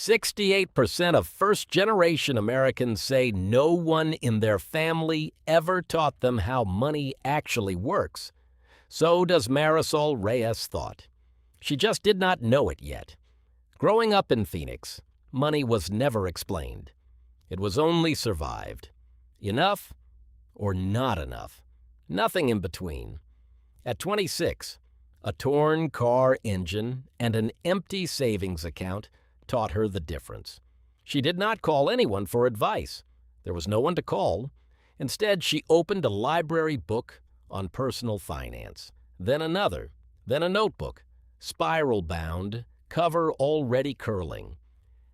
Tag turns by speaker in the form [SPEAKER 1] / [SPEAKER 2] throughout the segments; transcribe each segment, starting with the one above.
[SPEAKER 1] 68% of first-generation Americans say no one in their family ever taught them how money actually works. So does Marisol Reyes thought. She just did not know it yet. Growing up in Phoenix, money was never explained. It was only survived. Enough or not enough. Nothing in between. At 26, a torn car engine and an empty savings account taught her the difference. She did not call anyone for advice. There was no one to call. Instead, she opened a library book on personal finance, then another, then a notebook, spiral-bound, cover already curling,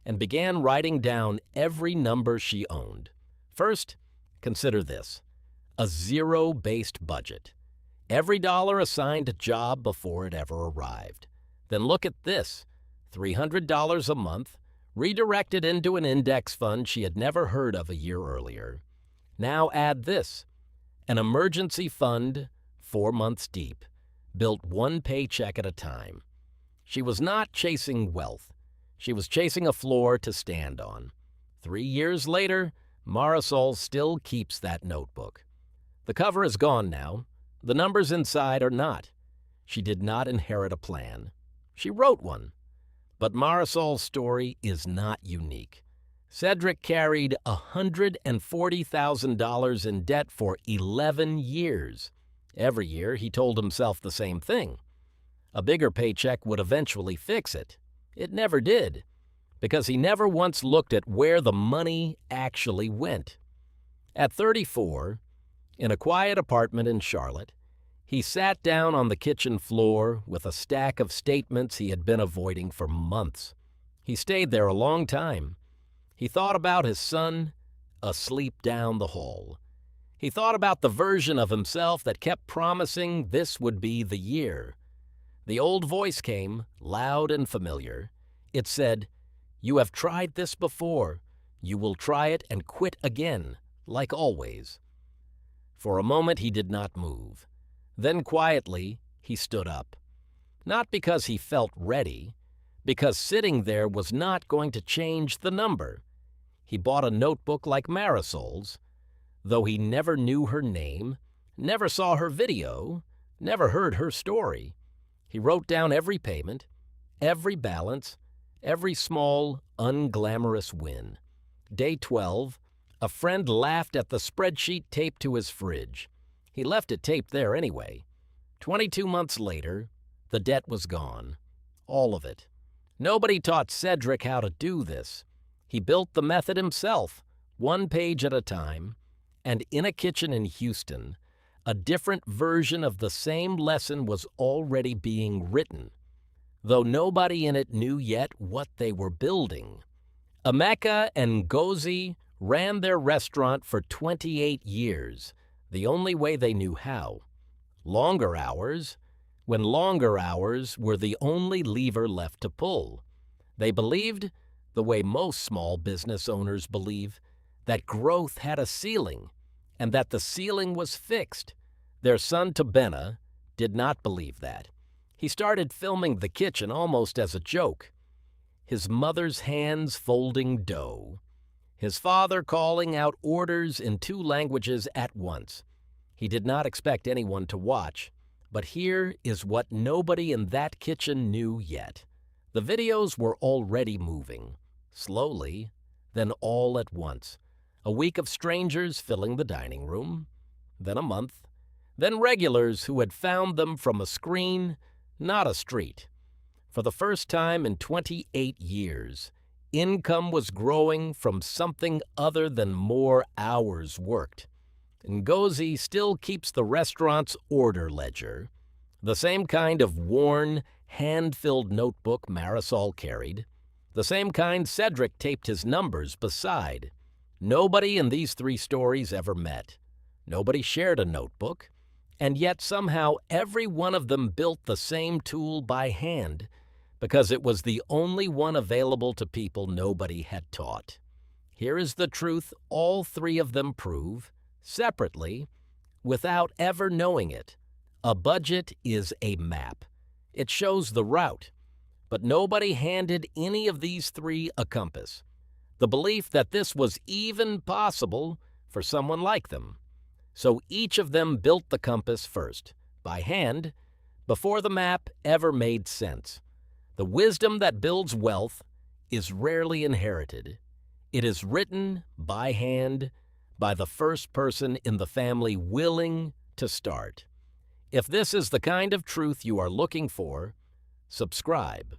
[SPEAKER 1] and began writing down every number she owned. First, consider this: a zero-based budget. Every dollar assigned a job before it ever arrived. Then look at this: $300 a month, redirected into an index fund she had never heard of a year earlier. Now add this: an emergency fund, 4 months deep, built one paycheck at a time. She was not chasing wealth. She was chasing a floor to stand on. 3 years later, Marisol still keeps that notebook. The cover is gone now. The numbers inside are not. She did not inherit a plan. She wrote one. But Marisol's story is not unique. Cedric carried $140,000 in debt for 11 years. Every year, he told himself the same thing: a bigger paycheck would eventually fix it. It never did, because he never once looked at where the money actually went. At 34, in a quiet apartment in Charlotte, he sat down on the kitchen floor with a stack of statements he had been avoiding for months. He stayed there a long time. He thought about his son asleep down the hall. He thought about the version of himself that kept promising this would be the year. The old voice came, loud and familiar. It said, "You have tried this before. You will try it and quit again, like always." For a moment he did not move. Then quietly he stood up. Not because he felt ready, because sitting there was not going to change the number. He bought a notebook like Marisol's. Though he never knew her name, never saw her video, never heard her story, he wrote down every payment, every balance, every small, unglamorous win. Day 12, a friend laughed at the spreadsheet taped to his fridge. He left it taped there anyway. 22 months later, the debt was gone. All of it. Nobody taught Cedric how to do this. He built the method himself, one page at a time, and in a kitchen in Houston, a different version of the same lesson was already being written, though nobody in it knew yet what they were building. Emeka and Ngozi ran their restaurant for 28 years, the only way they knew how. Longer hours, when longer hours were the only lever left to pull. They believed, the way most small business owners believe, that growth had a ceiling, and that the ceiling was fixed. Their son Tobena did not believe that. He started filming the kitchen almost as a joke. His mother's hands folding dough. His father calling out orders in 2 languages at once. He did not expect anyone to watch, but here is what nobody in that kitchen knew yet. The videos were already moving, slowly, then all at once. A week of strangers filling the dining room, then a month, then regulars who had found them from a screen, not a street. For the first time in 28 years, income was growing from something other than more hours worked. Ngozi still keeps the restaurant's order ledger, the same kind of worn, hand-filled notebook Marisol carried, the same kind Cedric taped his numbers beside. Nobody in these 3 stories ever met. Nobody shared a notebook, and yet somehow every one of them built the same tool by hand, because it was the only one available to people nobody had taught. Here is the truth all 3 of them prove, separately, without ever knowing it. A budget is a map. It shows the route. But nobody handed any of these three a compass. The belief that this was even possible for someone like them. So each of them built the compass first, by hand, before the map ever made sense. The wisdom that builds wealth is rarely inherited. It is written by hand by the first person in the family willing to start. If this is the kind of truth you are looking for, subscribe.